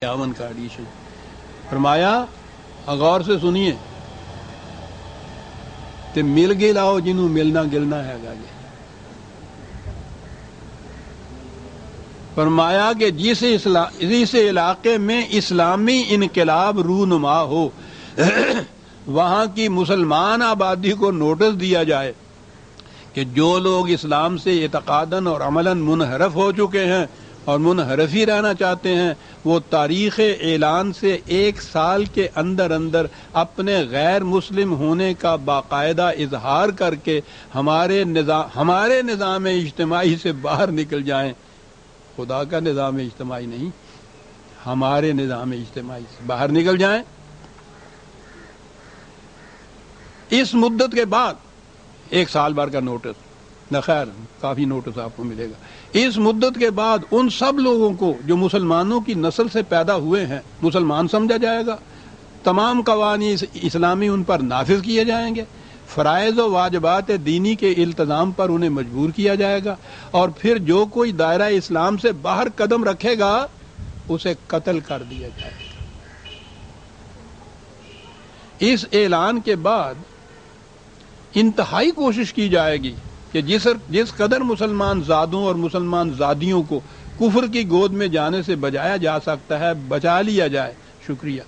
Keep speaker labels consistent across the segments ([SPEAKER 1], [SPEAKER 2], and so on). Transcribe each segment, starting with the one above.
[SPEAKER 1] 51 کا ایڈیشن فرمایا غور سے سنیے تے مل گئے لاؤ جنہوں ملنا گلنا ہے گا جی. فرمایا کہ جس علاقے میں اسلامی انقلاب رونما ہو وہاں کی مسلمان آبادی کو نوٹس دیا جائے کہ جو لوگ اسلام سے اعتقاداً اور عملاً منحرف ہو چکے ہیں اور منحرف ہی رہنا چاہتے ہیں وہ تاریخ اعلان سے 1 سال کے اندر اپنے غیر مسلم ہونے کا باقاعدہ اظہار کر کے ہمارے نظام اجتماعی سے باہر نکل جائیں. خدا کا نظام اجتماعی نہیں، ہمارے نظام اجتماعی سے باہر نکل جائیں. اس مدت کے بعد 1 سال بھر کا نوٹس، نہ خیر کافی نوٹس آپ کو ملے گا. اس مدت کے بعد ان سب لوگوں کو جو مسلمانوں کی نسل سے پیدا ہوئے ہیں مسلمان سمجھا جائے گا. تمام قوانین اسلامی ان پر نافذ کیے جائیں گے. فرائض و واجبات دینی کے التزام پر انہیں مجبور کیا جائے گا. اور پھر جو کوئی دائرہ اسلام سے باہر قدم رکھے گا اسے قتل کر دیا جائے گا. اس اعلان کے بعد انتہائی کوشش کی جائے گی کہ جس قدر مسلمان زادوں اور مسلمان زادیوں کو کفر کی گود میں جانے سے بچایا جا سکتا ہے بچا لیا جائے. شکریہ.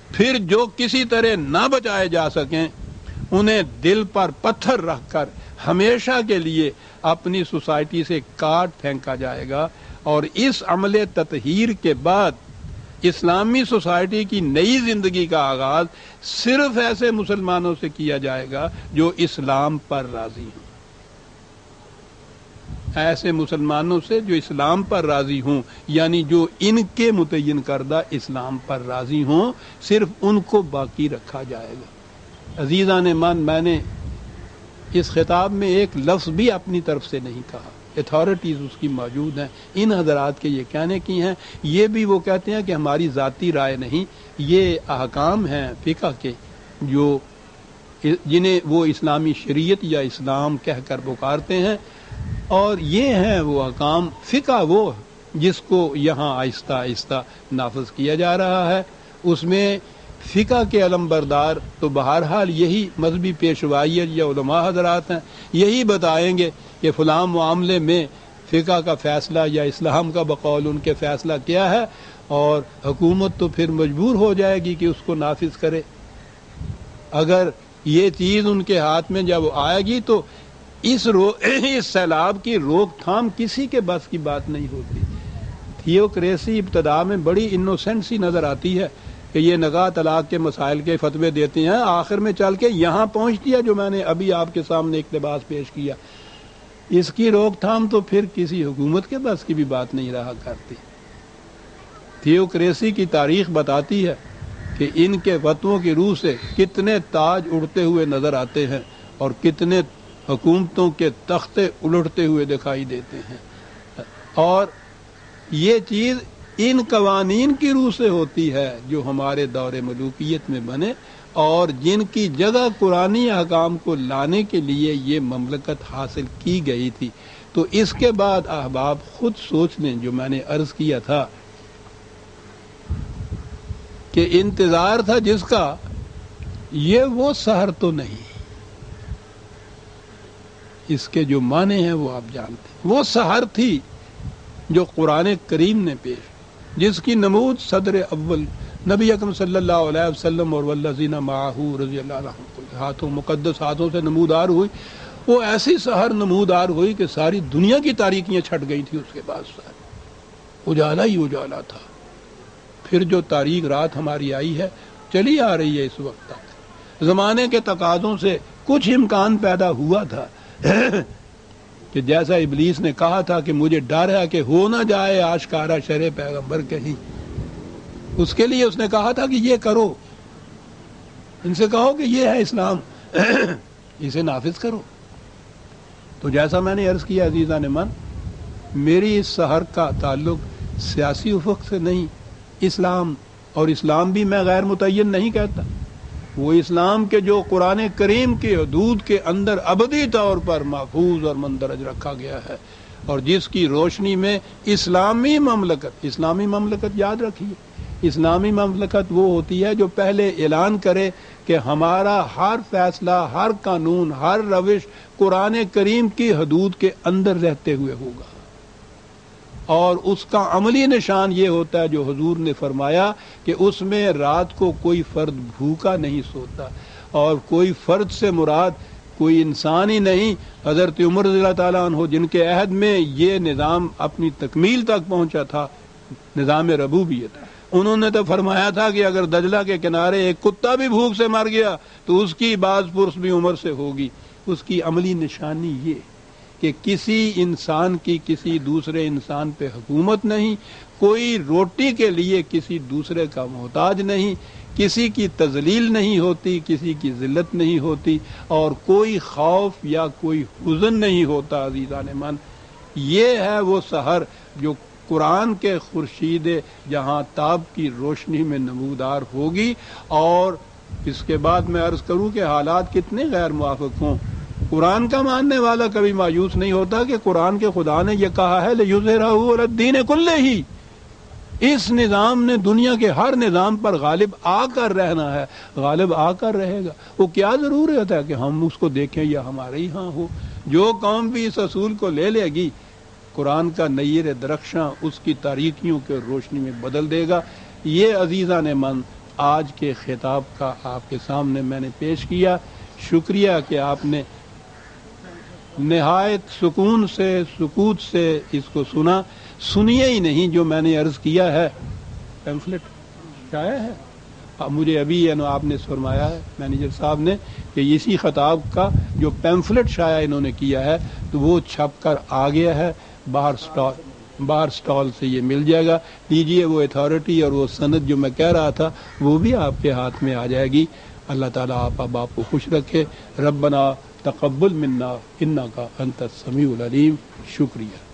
[SPEAKER 1] پھر جو کسی طرح نہ بچائے جا سکیں انہیں دل پر پتھر رکھ کر ہمیشہ کے لیے اپنی سوسائٹی سے کاٹ پھینکا جائے گا. اور اس عمل تطہیر کے بعد اسلامی سوسائٹی کی نئی زندگی کا آغاز صرف ایسے مسلمانوں سے کیا جائے گا جو اسلام پر راضی ہوں. ایسے مسلمانوں سے جو اسلام پر راضی ہوں، یعنی جو ان کے متعین کردہ اسلام پر راضی ہوں، صرف ان کو باقی رکھا جائے گا. عزیزان من، میں نے اس خطاب میں ایک لفظ بھی اپنی طرف سے نہیں کہا. اتھارٹیز اس کی موجود ہیں، ان حضرات کے یہ کہنے کی ہیں. یہ بھی وہ کہتے ہیں کہ ہماری ذاتی رائے نہیں، یہ احکام ہیں فقہ کے جنہیں وہ اسلامی شریعت یا اسلام کہہ کر پکارتے ہیں. اور یہ ہیں وہ احکام فقہ وہ جس کو یہاں آہستہ آہستہ نافذ کیا جا رہا ہے. اس میں فقہ کے علمبردار تو بہرحال یہی مذہبی پیشوائیت یا علماء حضرات ہیں. یہی بتائیں گے کہ فلاں معاملے میں فقہ کا فیصلہ یا اسلام کا بقول ان کے فیصلہ کیا ہے، اور حکومت تو پھر مجبور ہو جائے گی کہ اس کو نافذ کرے. اگر یہ چیز ان کے ہاتھ میں جب آئے گی تو اس سیلاب کی روک تھام کسی کے بس کی بات نہیں ہوتی. تھیوکریسی ابتدا میں بڑی انوسنٹ سی نظر آتی ہے کہ یہ نکاح طلاق کے مسائل کے فتوے دیتے ہیں، آخر میں چل کے یہاں پہنچتی ہے جو میں نے ابھی آپ کے سامنے اقتباس پیش کیا. اس کی روک تھام تو پھر کسی حکومت کے بس کی بھی بات نہیں رہا کرتی. تھیوکریسی کی تاریخ بتاتی ہے کہ ان کے فتووں کی روح سے کتنے تاج اڑتے ہوئے نظر آتے ہیں اور کتنے حکومتوں کے تختے الٹتے ہوئے دکھائی دیتے ہیں. اور یہ چیز ان قوانین کی روح سے ہوتی ہے جو ہمارے دور ملوکیت میں بنے اور جن کی جگہ قرآنی احکام کو لانے کے لیے یہ مملکت حاصل کی گئی تھی. تو اس کے بعد احباب خود سوچ لیں جو میں نے عرض کیا تھا کہ انتظار تھا جس کا، یہ وہ سحر تو نہیں. اس کے جو معنی ہیں وہ آپ جانتے ہیں. وہ سحر تھی جو قرآن کریم نے پیش، جس کی نمود صدر اول نبی اکرم صلی اللہ علیہ وسلم اور والذین معہ رضی اللہ عنہم مقدس ہاتھوں سے نمودار ہوئی. وہ ایسی سحر نمودار ہوئی کہ ساری دنیا کی تاریکیاں چھٹ گئی تھی. اس کے بعد ساری اجالا ہی اجالا تھا. پھر جو تاریک رات ہماری آئی ہے، چلی آ رہی ہے اس وقت تک. زمانے کے تقاضوں سے کچھ امکان پیدا ہوا تھا کہ جیسا ابلیس نے کہا تھا کہ مجھے ڈر ہے کہ ہو نہ جائے آشکارا شرع پیغمبر کہیں. اس کے لیے اس نے کہا تھا کہ یہ کرو، ان سے کہو کہ یہ ہے اسلام، اسے نافذ کرو. تو جیسا میں نے عرض کیا عزیزان من، میری اس سحر کا تعلق سیاسی افق سے نہیں. اسلام، اور اسلام بھی میں غیر متعین نہیں کہتا، وہ اسلام کے جو قرآن کریم کے حدود کے اندر ابدی طور پر محفوظ اور مندرج رکھا گیا ہے اور جس کی روشنی میں اسلامی مملکت یاد رکھیے، اسلامی مملکت وہ ہوتی ہے جو پہلے اعلان کرے کہ ہمارا ہر فیصلہ، ہر قانون، ہر روش قرآن کریم کی حدود کے اندر رہتے ہوئے ہوگا، اور اس کا عملی نشان یہ ہوتا ہے جو حضور نے فرمایا کہ اس میں رات کو کوئی فرد بھوکا نہیں سوتا، اور کوئی فرد سے مراد کوئی انسان ہی نہیں، حضرت عمر رضی اللہ تعالیٰ عنہ جن کے عہد میں یہ نظام اپنی تکمیل تک پہنچا تھا، نظام ربوبیت، انہوں نے تو فرمایا تھا کہ اگر دجلہ کے کنارے ایک کتا بھی بھوک سے مر گیا تو اس کی باز پرس بھی عمر سے ہوگی۔ اس کی عملی نشانی یہ کہ کسی انسان کی کسی دوسرے انسان پہ حکومت نہیں، کوئی روٹی کے لیے کسی دوسرے کا محتاج نہیں، کسی کی تذلیل نہیں ہوتی، کسی کی ذلت نہیں ہوتی، اور کوئی خوف یا کوئی حزن نہیں ہوتا۔ عزیزان من، یہ ہے وہ سحر جو قرآن کے خورشید جہاں تاب کی روشنی میں نمودار ہوگی۔ اور اس کے بعد میں عرض کروں کہ حالات کتنے غیر موافق ہوں، قرآن کا ماننے والا کبھی مایوس نہیں ہوتا کہ قرآن کے خدا نے یہ کہا ہے لِیُظْہِرَهُ عَلَى الدِّینِ کُلِّهِ، اس نظام نے دنیا کے ہر نظام پر غالب آ کر رہنا ہے، غالب آ کر رہے گا۔ وہ کیا ضرورت ہے کہ ہم اس کو دیکھیں یا ہمارے ہی ہاں ہو، جو قوم بھی اس اصول کو لے لے گی، قرآن کا نیر درخشاں اس کی تاریکیوں کے روشنی میں بدل دے گا۔ یہ عزیزان من آج کے خطاب کا آپ کے سامنے میں نے پیش کیا۔ شکریہ کہ آپ نے نہایت سکون سے، سکوت سے اس کو سنا۔ سنیے ہی نہیں جو میں نے عرض کیا ہے، پیمفلٹ شائع ہے، مجھے ابھی آپ نے فرمایا ہے مینیجر صاحب نے کہ اسی خطاب کا جو پیمفلٹ شائع انہوں نے کیا ہے تو وہ چھپ کر آ گیا ہے، باہر سٹال سے یہ مل جائے گا، لیجئے وہ اتھارٹی اور وہ سند جو میں کہہ رہا تھا وہ بھی آپ کے ہاتھ میں آ جائے گی۔ اللہ تعالیٰ آپ کو خوش رکھے۔ ربنا تقبل منا انک انت السمیع العلیم۔ شکریہ۔